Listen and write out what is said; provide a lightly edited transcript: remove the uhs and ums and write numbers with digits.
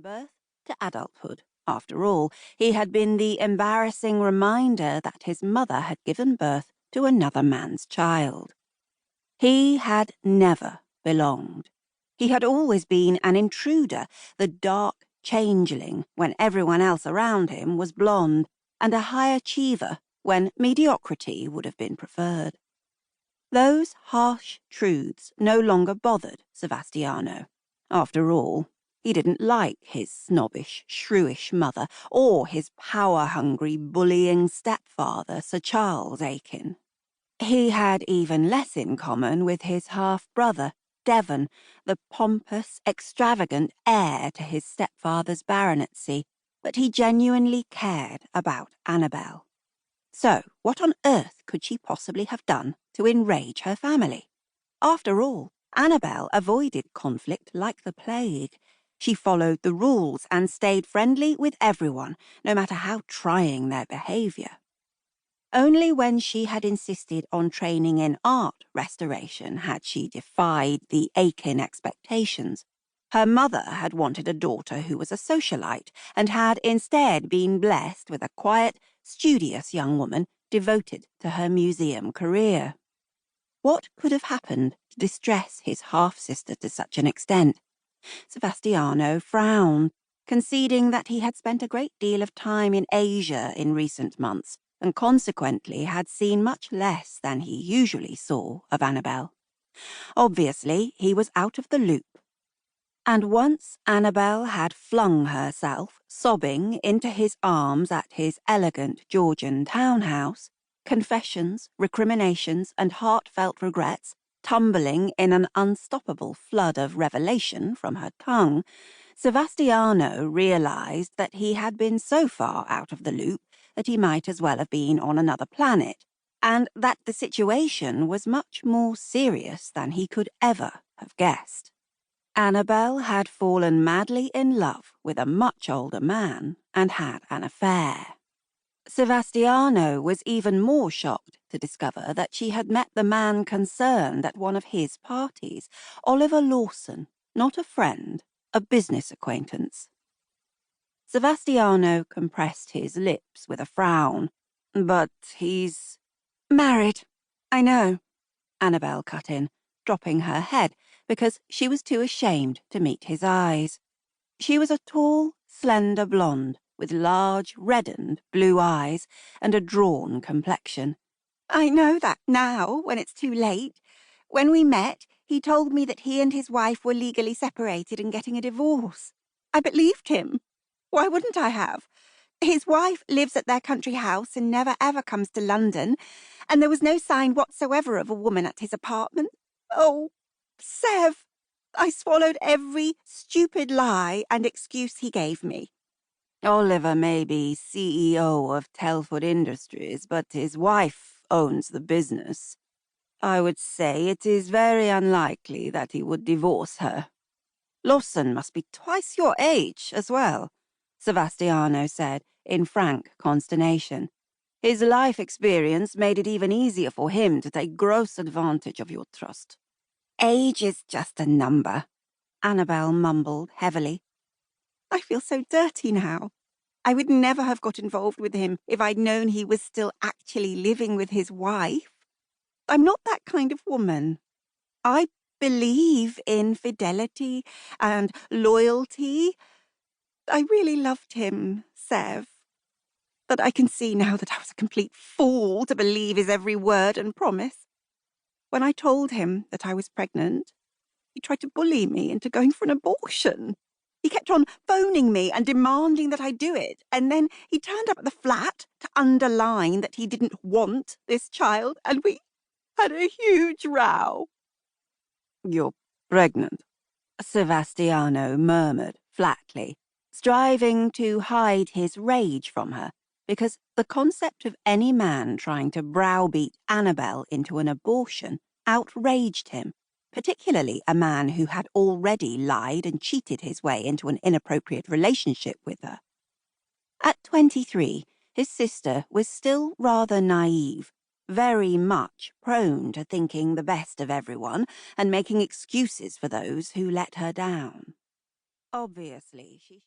birth to adulthood. After all, he had been the embarrassing reminder that his mother had given birth to another man's child. He had never belonged. He had always been an intruder, the dark changeling when everyone else around him was blonde, and a high achiever when mediocrity would have been preferred. Those harsh truths no longer bothered Sebastiano. After all, he didn't like his snobbish, shrewish mother or his power-hungry, bullying stepfather, Sir Charles Aiken. He had even less in common with his half-brother, Devon, the pompous, extravagant heir to his stepfather's baronetcy, but he genuinely cared about Annabel. So, what on earth could she possibly have done to enrage her family? After all, Annabel avoided conflict like the plague. She followed the rules and stayed friendly with everyone, no matter how trying their behaviour. Only when she had insisted on training in art restoration had she defied the Aiken expectations. Her mother had wanted a daughter who was a socialite and had instead been blessed with a quiet, studious young woman devoted to her museum career. What could have happened to distress his half-sister to such an extent? Sebastiano frowned, conceding that he had spent a great deal of time in Asia in recent months, and consequently had seen much less than he usually saw of Annabel. Obviously, he was out of the loop. And once Annabel had flung herself, sobbing, into his arms at his elegant Georgian townhouse, confessions, recriminations, and heartfelt regrets tumbling in an unstoppable flood of revelation from her tongue, Sebastiano realized that he had been so far out of the loop that he might as well have been on another planet, and that the situation was much more serious than he could ever have guessed. Annabel had fallen madly in love with a much older man and had an affair. Sebastiano was even more shocked to discover that she had met the man concerned at one of his parties, Oliver Lawson, not a friend, a business acquaintance. Sebastiano compressed his lips with a frown. But he's married. I know, Annabel cut in, dropping her head because she was too ashamed to meet his eyes. She was a tall, slender blonde with large, reddened blue eyes and a drawn complexion. I know that now, when it's too late. When we met, he told me that he and his wife were legally separated and getting a divorce. I believed him. Why wouldn't I have? His wife lives at their country house and never ever comes to London, and there was no sign whatsoever of a woman at his apartment. Oh, Sev, I swallowed every stupid lie and excuse he gave me. Oliver may be CEO of Telford Industries, but his wife owns the business. I would say it is very unlikely that he would divorce her. Lawson must be twice your age as well, Sebastiano said in frank consternation. His life experience made it even easier for him to take gross advantage of your trust. Age is just a number, Annabel mumbled heavily. I feel so dirty now. I would never have got involved with him if I'd known he was still actually living with his wife. I'm not that kind of woman. I believe in fidelity and loyalty. I really loved him, Sev. But I can see now that I was a complete fool to believe his every word and promise. When I told him that I was pregnant, he tried to bully me into going for an abortion. He kept on phoning me and demanding that I do it, and then he turned up at the flat to underline that he didn't want this child, and we had a huge row. You're pregnant, Sebastiano murmured flatly, striving to hide his rage from her, because the concept of any man trying to browbeat Annabel into an abortion outraged him, particularly a man who had already lied and cheated his way into an inappropriate relationship with her. At 23, his sister was still rather naive, very much prone to thinking the best of everyone and making excuses for those who let her down. Obviously, she